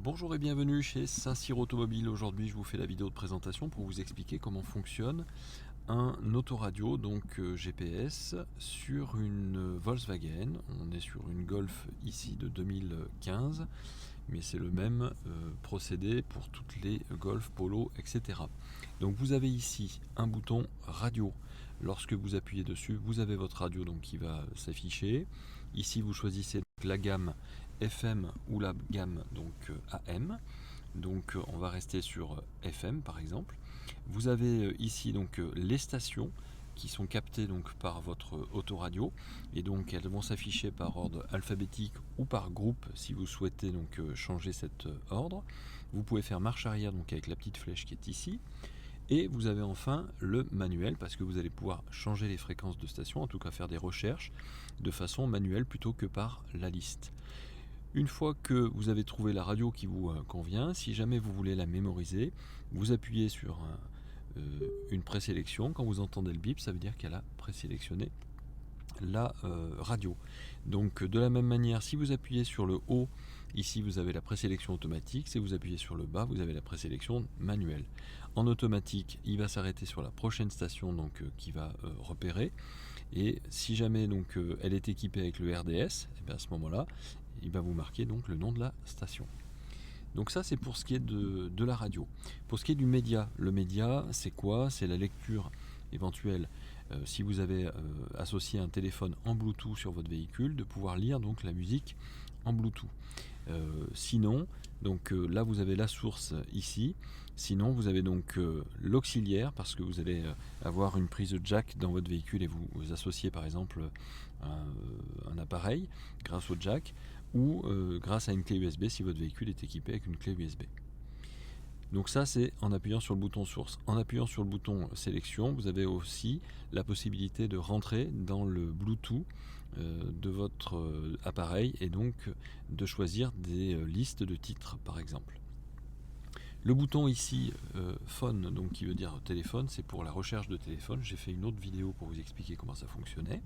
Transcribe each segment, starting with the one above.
Bonjour et bienvenue chez Saint-Cyr Automobile. Aujourd'hui, je vous fais la vidéo de présentation pour vous expliquer comment fonctionne un autoradio, donc GPS, sur une Volkswagen. On est sur une Golf ici de 2015, mais c'est le même procédé pour toutes les Golf, Polo, etc. Donc vous avez ici un bouton radio. Lorsque vous appuyez dessus, vous avez votre radio donc, qui va s'afficher. Ici, vous choisissez la gamme FM ou la gamme donc AM. Donc on va rester sur FM par exemple. Vous avez ici donc les stations qui sont captées donc par votre autoradio et donc elles vont s'afficher par ordre alphabétique ou par groupe si vous souhaitez donc changer cet ordre. Vous pouvez faire marche arrière donc avec la petite flèche qui est ici. Et vous avez enfin le manuel parce que vous allez pouvoir changer les fréquences de station, en tout cas faire des recherches de façon manuelle plutôt que par la liste. Une fois que vous avez trouvé la radio qui vous convient, si jamais vous voulez la mémoriser, vous appuyez sur une présélection. Quand vous entendez le bip, ça veut dire qu'elle a présélectionné la radio. Donc de la même manière, si vous appuyez sur le haut, ici vous avez la présélection automatique. Si vous appuyez sur le bas, vous avez la présélection manuelle. En automatique, il va s'arrêter sur la prochaine station donc, qui va repérer. Et si jamais donc, elle est équipée avec le RDS, et bien à ce moment-là, il va vous marquer donc, le nom de la station. Donc ça c'est pour ce qui est de la radio. Pour ce qui est du média, le média c'est quoi? C'est la lecture éventuelle, si vous avez associé un téléphone en Bluetooth sur votre véhicule, de pouvoir lire donc la musique en Bluetooth. Sinon, donc là vous avez la source ici. Sinon vous avez donc l'auxiliaire parce que vous allez avoir une prise jack dans votre véhicule et vous associez par exemple un appareil grâce au jack ou grâce à une clé USB si votre véhicule est équipé avec une clé USB. Donc ça c'est en appuyant sur le bouton source. En appuyant sur le bouton sélection, vous avez aussi la possibilité de rentrer dans le Bluetooth de votre appareil et donc de choisir des listes de titres par exemple. Le bouton ici phone, donc qui veut dire téléphone, c'est pour la recherche de téléphone. J'ai fait une autre vidéo pour vous expliquer comment ça fonctionnait.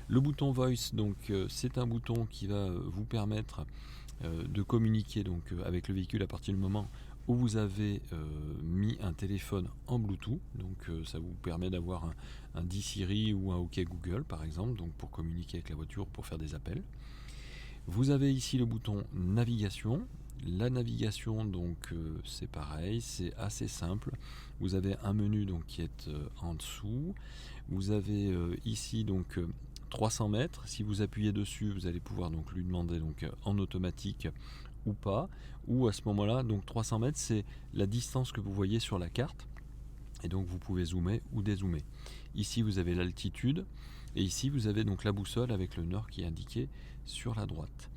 Le bouton voice, donc c'est un bouton qui va vous permettre de communiquer donc avec le véhicule à partir du moment où vous avez mis un téléphone en Bluetooth. Donc ça vous permet d'avoir un D-Siri ou un OK Google par exemple, donc pour communiquer avec la voiture, pour faire des appels. Vous avez ici le bouton navigation. La navigation, donc c'est pareil, c'est assez simple. Vous avez un menu donc qui est en dessous. Vous avez ici donc 300 mètres. Si vous appuyez dessus, vous allez pouvoir donc lui demander donc en automatique ou pas. Ou à ce moment-là, donc 300 mètres, c'est la distance que vous voyez sur la carte. Et donc vous pouvez zoomer ou dézoomer. Ici vous avez l'altitude et ici vous avez donc la boussole avec le nord qui est indiqué sur la droite.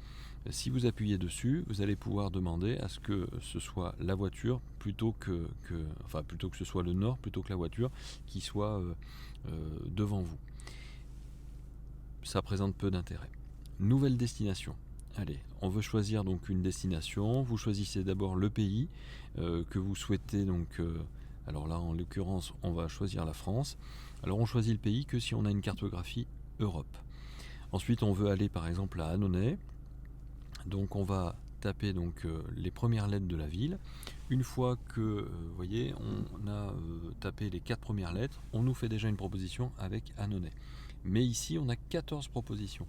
Si vous appuyez dessus, vous allez pouvoir demander à ce que ce soit la voiture plutôt que ce soit le nord plutôt que la voiture qui soit devant vous. Ça présente peu d'intérêt. Nouvelle destination. Allez, on veut choisir donc une destination. Vous choisissez d'abord le pays que vous souhaitez donc. Alors là, en l'occurrence, on va choisir la France. Alors on choisit le pays que si on a une cartographie Europe. Ensuite, on veut aller par exemple à Annonay. Donc on va taper donc les premières lettres de la ville. Une fois que vous voyez, on a tapé les 4 premières lettres, on nous fait déjà une proposition avec Annonay. Mais ici, on a 14 propositions.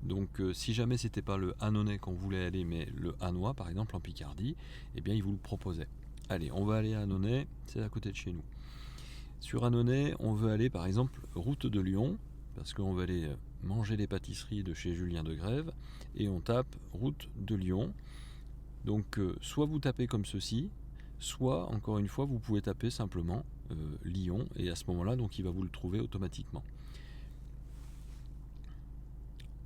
Donc si jamais c'était pas le Annonay qu'on voulait aller, mais le Hannois par exemple en Picardie, eh bien il vous le proposait. Allez, on va aller à Annonay, c'est à côté de chez nous. Sur Annonay, on veut aller par exemple route de Lyon, parce qu'on veut aller manger les pâtisseries de chez Julien de Grève, et on tape route de Lyon. Donc soit vous tapez comme ceci, soit encore une fois vous pouvez taper simplement Lyon, et à ce moment-là donc il va vous le trouver automatiquement.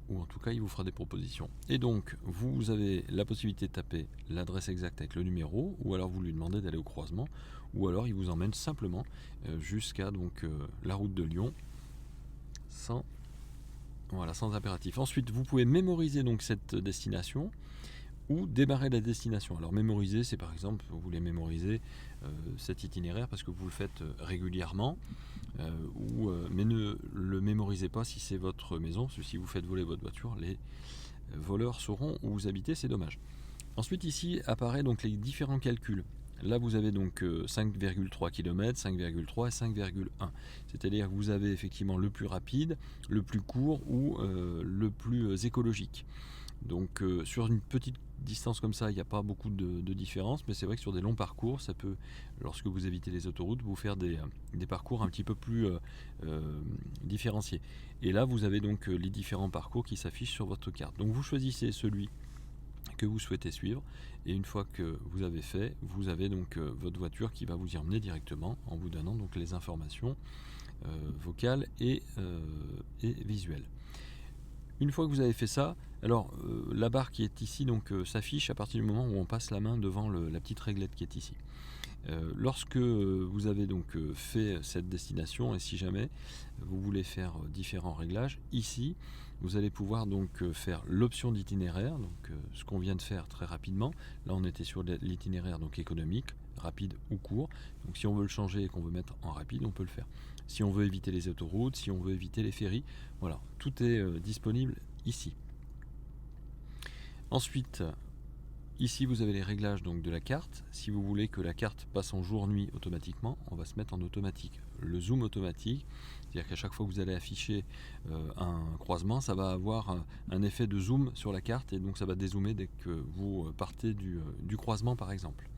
Ou en tout cas il vous fera des propositions. Et donc vous avez la possibilité de taper l'adresse exacte avec le numéro, ou alors vous lui demandez d'aller au croisement, ou alors il vous emmène simplement jusqu'à donc la route de Lyon sans impératif. Ensuite vous pouvez mémoriser donc cette destination ou démarrer la destination. Alors mémoriser, c'est par exemple, vous voulez mémoriser cet itinéraire parce que vous le faites régulièrement, mais ne le mémorisez pas si c'est votre maison, parce que si vous faites voler votre voiture, les voleurs sauront où vous habitez, c'est dommage. Ensuite ici apparaît donc les différents calculs. Là vous avez donc 5,3 km, 5,3 et 5,1. C'est-à-dire que vous avez effectivement le plus rapide, le plus court ou le plus écologique. Donc sur une petite distance comme ça, il n'y a pas beaucoup de différence, mais c'est vrai que sur des longs parcours, ça peut, lorsque vous évitez les autoroutes, vous faire des parcours un petit peu plus différenciés. Et là, vous avez donc les différents parcours qui s'affichent sur votre carte. Donc vous choisissez celui que vous souhaitez suivre, et une fois que vous avez fait, vous avez donc votre voiture qui va vous y emmener directement en vous donnant donc les informations vocales et visuelles. Une fois que vous avez fait ça, alors la barre qui est ici donc s'affiche à partir du moment où on passe la main devant la petite réglette qui est ici. Lorsque vous avez donc fait cette destination, et si jamais vous voulez faire différents réglages, ici vous allez pouvoir donc faire l'option d'itinéraire, donc ce qu'on vient de faire très rapidement. Là on était sur l'itinéraire donc économique, rapide ou court. Donc si on veut le changer et qu'on veut mettre en rapide, on peut le faire. Si on veut éviter les autoroutes, si on veut éviter les ferries, voilà, tout est disponible ici. Ensuite, ici vous avez les réglages donc de la carte. Si vous voulez que la carte passe en jour-nuit automatiquement, on va se mettre en automatique. Le zoom automatique, c'est-à-dire qu'à chaque fois que vous allez afficher un croisement, ça va avoir un effet de zoom sur la carte, et donc ça va dézoomer dès que vous partez du croisement par exemple.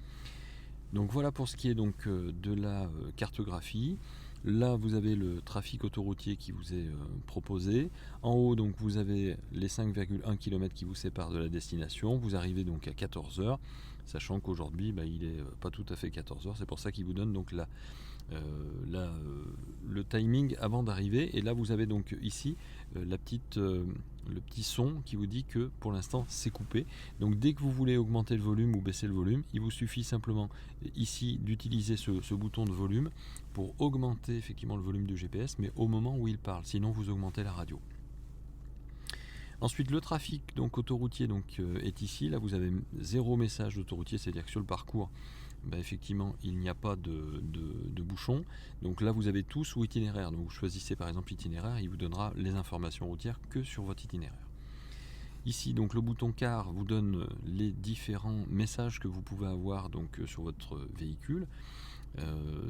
Donc voilà pour ce qui est donc de la cartographie. Là vous avez le trafic autoroutier qui vous est proposé. En haut donc vous avez les 5,1 km qui vous séparent de la destination. Vous arrivez donc à 14h, sachant qu'aujourd'hui il est pas tout à fait 14h. C'est pour ça qu'il vous donne donc le timing avant d'arriver. Et là vous avez donc ici le petit son qui vous dit que pour l'instant c'est coupé. Donc dès que vous voulez augmenter le volume ou baisser le volume, il vous suffit simplement ici d'utiliser ce bouton de volume pour augmenter effectivement le volume du GPS, mais au moment où il parle, sinon vous augmentez la radio. Ensuite le trafic donc autoroutier est ici. Là vous avez 0 message d'autoroutier, c'est-à-dire que sur le parcours effectivement il n'y a pas de bouchon. Donc là vous avez tout sous itinéraire. Donc vous choisissez par exemple itinéraire, il vous donnera les informations routières que sur votre itinéraire. Ici donc le bouton car vous donne les différents messages que vous pouvez avoir donc sur votre véhicule.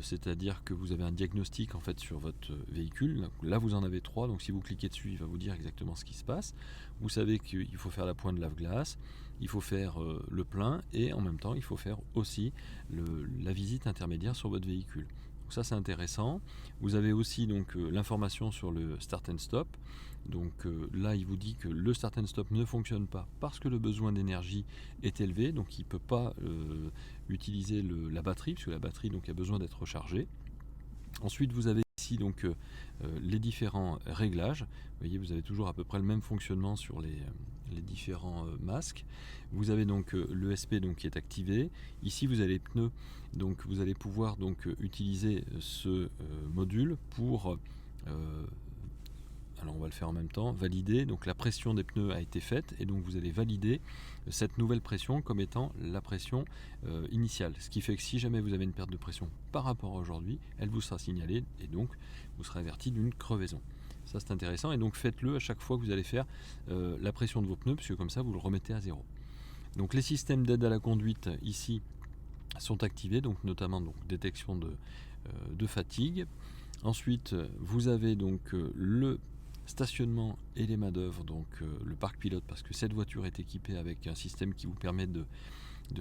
C'est-à-dire que vous avez un diagnostic en fait sur votre véhicule. Là vous en avez 3, donc si vous cliquez dessus il va vous dire exactement ce qui se passe. Vous savez qu'il faut faire la pointe de lave-glace, il faut faire le plein, et en même temps il faut faire aussi la visite intermédiaire sur votre véhicule. Donc ça c'est intéressant. Vous avez aussi donc l'information sur le start and stop. Donc là il vous dit que le start and stop ne fonctionne pas parce que le besoin d'énergie est élevé, donc il ne peut pas utiliser la batterie, puisque la batterie donc a besoin d'être rechargée. Ensuite vous avez ici donc les différents réglages. Vous voyez, vous avez toujours à peu près le même fonctionnement sur les différents masques. Vous avez donc l'ESP qui est activé. Ici vous avez les pneus, donc vous allez pouvoir donc utiliser ce module pour alors on va le faire en même temps, valider. Donc la pression des pneus a été faite, et donc vous allez valider cette nouvelle pression comme étant la pression initiale. Ce qui fait que si jamais vous avez une perte de pression par rapport à aujourd'hui, elle vous sera signalée, et donc vous serez averti d'une crevaison. Ça c'est intéressant, et donc faites-le à chaque fois que vous allez faire la pression de vos pneus, puisque comme ça vous le remettez à zéro. Donc les systèmes d'aide à la conduite ici sont activés, donc notamment détection de fatigue. Ensuite vous avez donc le stationnement et les main-d'œuvre, donc le parc pilote, parce que cette voiture est équipée avec un système qui vous permet de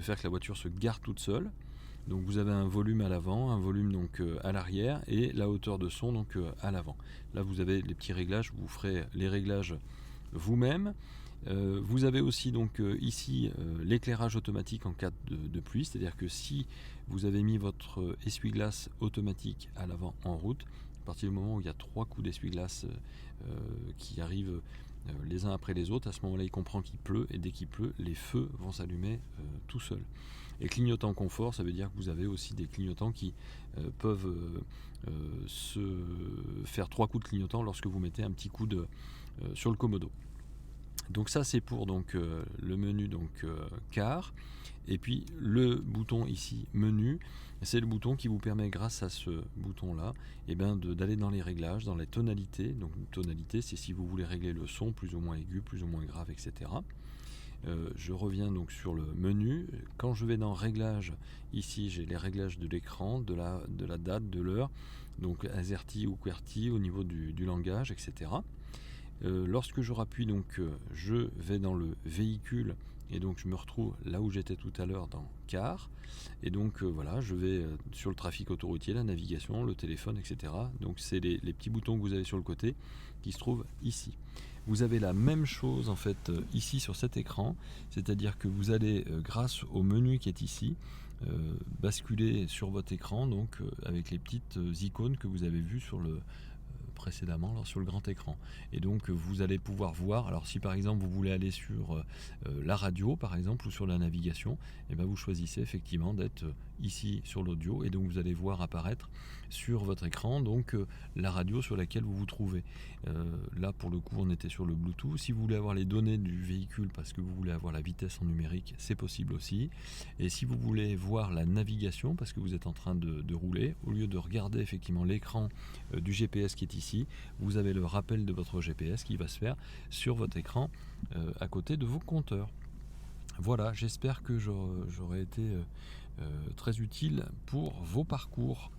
faire que la voiture se gare toute seule. Donc vous avez un volume à l'avant, un volume donc à l'arrière, et la hauteur de son donc à l'avant. Là vous avez les petits réglages, vous ferez les réglages vous-même. Vous avez aussi donc ici l'éclairage automatique en cas de pluie, c'est-à-dire que si vous avez mis votre essuie-glace automatique à l'avant en route, à partir du moment où il y a 3 coups d'essuie-glace qui arrivent les uns après les autres, à ce moment-là il comprend qu'il pleut, et dès qu'il pleut, les feux vont s'allumer tout seuls. Et clignotant confort, ça veut dire que vous avez aussi des clignotants qui peuvent se faire 3 coups de clignotant lorsque vous mettez un petit coup sur le commodo. Donc ça c'est pour le menu car. Et puis le bouton ici menu, c'est le bouton qui vous permet, grâce à ce bouton là, d'aller dans les réglages, dans les tonalités. Donc tonalité, c'est si vous voulez régler le son plus ou moins aigu, plus ou moins grave, etc. Je reviens donc sur le menu. Quand je vais dans Réglages, ici j'ai les réglages de l'écran, de la date, de l'heure, donc AZERTY ou QWERTY au niveau du langage, etc. Lorsque je rappuie, donc je vais dans le véhicule et donc je me retrouve là où j'étais tout à l'heure dans car, et donc voilà, je vais sur le trafic autoroutier, la navigation, le téléphone, etc. Donc c'est les petits boutons que vous avez sur le côté qui se trouvent ici. Vous avez la même chose en fait ici sur cet écran, c'est-à-dire que vous allez grâce au menu qui est ici basculer sur votre écran, donc avec les petites icônes que vous avez vues sur le précédemment sur le grand écran, et donc vous allez pouvoir voir. Alors si par exemple vous voulez aller sur la radio par exemple ou sur la navigation, et bien vous choisissez effectivement d'être ici sur l'audio, et donc vous allez voir apparaître sur votre écran donc la radio sur laquelle vous vous trouvez. Là pour le coup on était sur le Bluetooth. Si vous voulez avoir les données du véhicule parce que vous voulez avoir la vitesse en numérique, c'est possible aussi. Et si vous voulez voir la navigation parce que vous êtes en train de rouler, au lieu de regarder effectivement l'écran du GPS qui est ici, vous avez le rappel de votre GPS qui va se faire sur votre écran à côté de vos compteurs. Voilà, j'espère que j'aurai été très utile pour vos parcours.